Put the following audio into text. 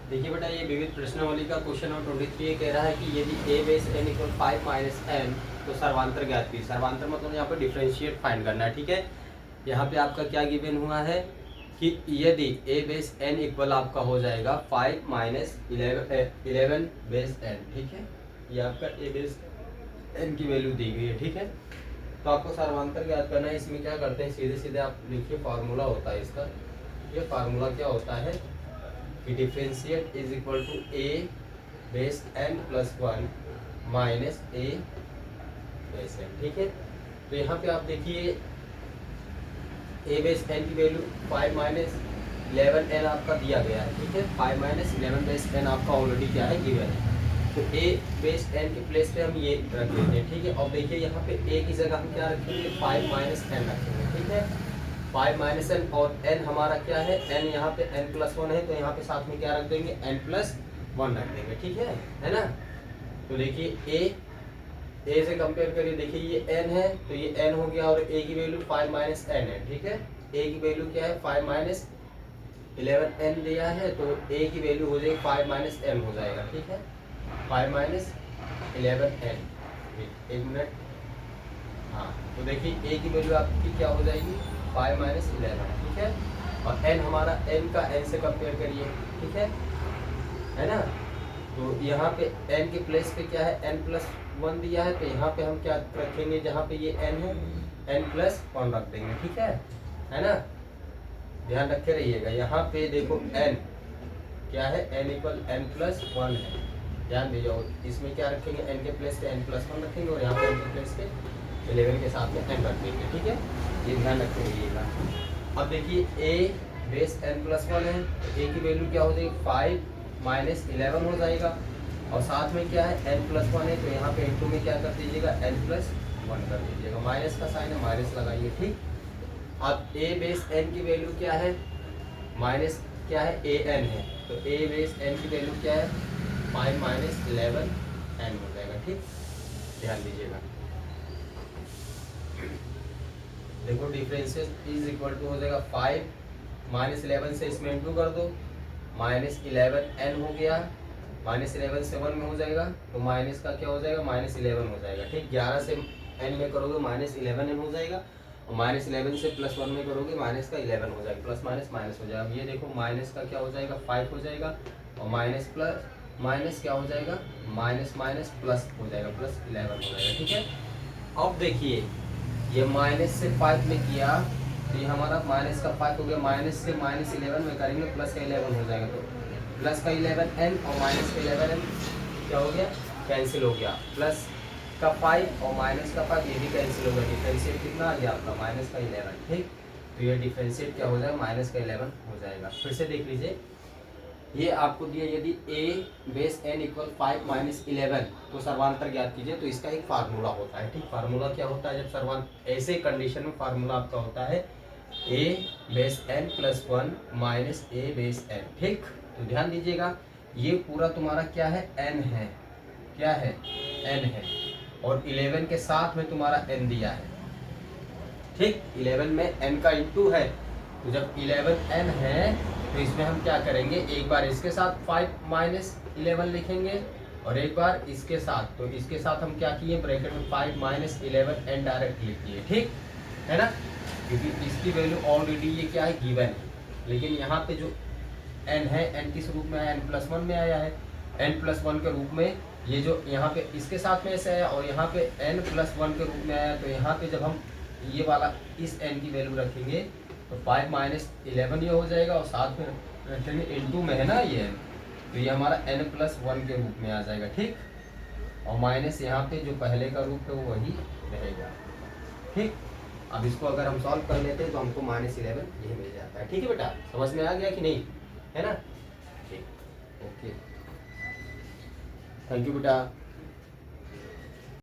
देखिए बेटा, ये विविध प्रश्नावली का क्वेश्चन नंबर 23 ये कह रहा है कि यदि a base n equal 5 minus n तो सर्वांतर ज्ञात कीजिए। सर्वांतर मतलब यहाँ पे डिफरेंशिएट फाइंड करना है, ठीक है। यहाँ पे आपका क्या गिवन हुआ है कि यदि a बेस n इक्वल आपका हो जाएगा 5 माइनस 11 बेस n, ठीक है। ये आपका a बेस n की वैल्यू दी गई है, ठीक है। तो आपको सर्वांतर ज्ञात करना है। इसमें क्या करते हैं, सीधे सीधे आप लिखिए, फार्मूला होता है इसका। ये फार्मूला क्या होता है कि differentiate is equal to a base n plus 1 minus a base n, ठीक है। तो यहाँ पे आप देखिए a बेस n की वैल्यू 5 माइनस 11 n आपका दिया गया है, ठीक है। 5 माइनस 11 बेस n आपका ऑलरेडी क्या है, गिवन है। तो a बेस n के प्लेस पे हम ये रख देते हैं, ठीक है। और देखिए यहाँ पे a की जगह हम क्या रखेंगे, 5 माइनस n रखेंगे, ठीक है। 5 माइनस n और n हमारा क्या है, n यहाँ पे n प्लस 1 है, तो यहाँ पे साथ में क्या रख देंगे, n प्लस 1 रख देंगे, ठीक है ना। तो देखिए a से कंपेयर करिए, देखिए ये n है तो ये n हो गया, और a की वैल्यू 5 माइनस n है, ठीक है। a की वैल्यू क्या है, 5 माइनस 11 n दिया है, तो a की वैल्यू हो जाएगी 5 माइनस m हो जाएगा, ठीक है। 5 माइनस 11 n, एक मिनट, हाँ। तो देखिए a की वैल्यू आपकी क्या हो जाएगी, 5 माइनस 11, ठीक है। और n हमारा n का n से कंपेयर करिए, ठीक है ना। तो यहाँ पे n के प्लेस पे क्या है, n प्लस 1 दिया है, तो यहाँ पे हम क्या रखेंगे, जहाँ पे ये n है n प्लस 1 रख देंगे, ठीक है ना। ध्यान रखे रहिएगा, यहाँ पे देखो n क्या है, n इक्वल n प्लस 1 है, ध्यान दीजिए। और इसमें क्या रखेंगे, n के प्लेस पे n प्लस 1 रखेंगे, और यहाँ पे n के प्लेस पे 11 के साथ में n रख देंगे, ठीक है। ये ध्यान रखे रहिएगा। अब देखिए a बेस n प्लस 1 है, तो a की वैल्यू क्या हो जाएगी, 5 माइनस 11 हो जाएगा, और साथ में क्या है, n प्लस 1 है, तो यहाँ पे इंटू में क्या कर दीजिएगा, n प्लस 1 कर दीजिएगा। माइनस का साइन है, माइनस लगाइए, ठीक। अब a बेस n की वैल्यू क्या है, माइनस क्या है, a n है, तो a बेस n की वैल्यू क्या है, 5 माइनस 11 n हो जाएगा, ठीक। ध्यान दीजिएगा, देखो डिफरेंशियल इज इक्वल टू हो जाएगा 5 माइनस 11 से इसमें इंटू कर दो, माइनस 11 n हो गया, माइनस 11 से 1 में हो जाएगा, तो माइनस का क्या हो जाएगा, माइनस 11 हो जाएगा, ठीक। 11 से n में करोगे माइनस 11 n हो जाएगा, और माइनस 11 से प्लस 1 में करोगे माइनस का 11 हो जाएगा, प्लस माइनस माइनस हो जाएगा। अब ये देखो माइनस का क्या हो जाएगा, 5 हो जाएगा, और माइनस प्लस माइनस क्या हो जाएगा, माइनस माइनस प्लस हो जाएगा, प्लस 11 हो जाएगा, ठीक है। अब देखिए ये माइनस से 5 में किया, तो ये हमारा माइनस का 5 हो गया, माइनस से माइनस 11 में करेंगे, प्लस का 11 हो जाएगा, तो प्लस का 11 n और माइनस का 11 n क्या हो गया, कैंसिल हो गया। प्लस का 5 और माइनस का 5 ये भी कैंसिल हो गया, डिफरेंशिएट कितना आ गया आपका, माइनस का 11, ठीक। तो ये डिफरेंशिएट क्या हो जाएगा, माइनस का 11 हो जाएगा। फिर से देख लीजिए, ये आपको दिया यदि a base n equal 5 minus 11 तो सर्वांतर ज्ञात कीजिए, तो इसका एक फार्मूला होता है, ठीक। फार्मूला क्या होता है, जब सर्वांतर ऐसे कंडीशन में फार्मूला आपका होता है a base n plus 1 minus a base n, ठीक। तो ध्यान दीजिएगा, ये पूरा तुम्हारा क्या है, n है, क्या है, n है, और 11 के साथ में तुम्हारा n दिया है, ठीक। 11 में n का इंटू है, तो जब 11n है तो इसमें हम क्या करेंगे, एक बार इसके साथ 5 माइनस 11 लिखेंगे, और एक बार इसके साथ, तो इसके साथ हम क्या किए, ब्रैकेट में 5 माइनस 11n डायरेक्ट लिख दिए, ठीक है ना, क्योंकि इसकी वैल्यू ऑलरेडी ये क्या है, गिवन है। लेकिन यहाँ पे जो n है, n किस रूप में आया, n प्लस 1 में आया है, n प्लस 1 के रूप में ये जो यहाँ पे इसके साथ में ऐसे आया, और यहाँ पे n प्लस 1 के रूप में आया, तो यहाँ पे जब हम ये वाला इस n की वैल्यू रखेंगे तो 5 माइनस 11 ये हो जाएगा, और साथ में रखेंगे इंटू में है ना ये, तो ये हमारा n प्लस 1 के रूप में आ जाएगा, ठीक। और माइनस यहाँ पे जो पहले का रूप है वो वही रहेगा, ठीक। अब इसको अगर हम सॉल्व कर लेते हैं तो हमको माइनस 11 ये मिल जाता है, ठीक है बेटा, समझ में आ गया कि नहीं, है ना, ठीक। ओके, थैंक यू बेटा।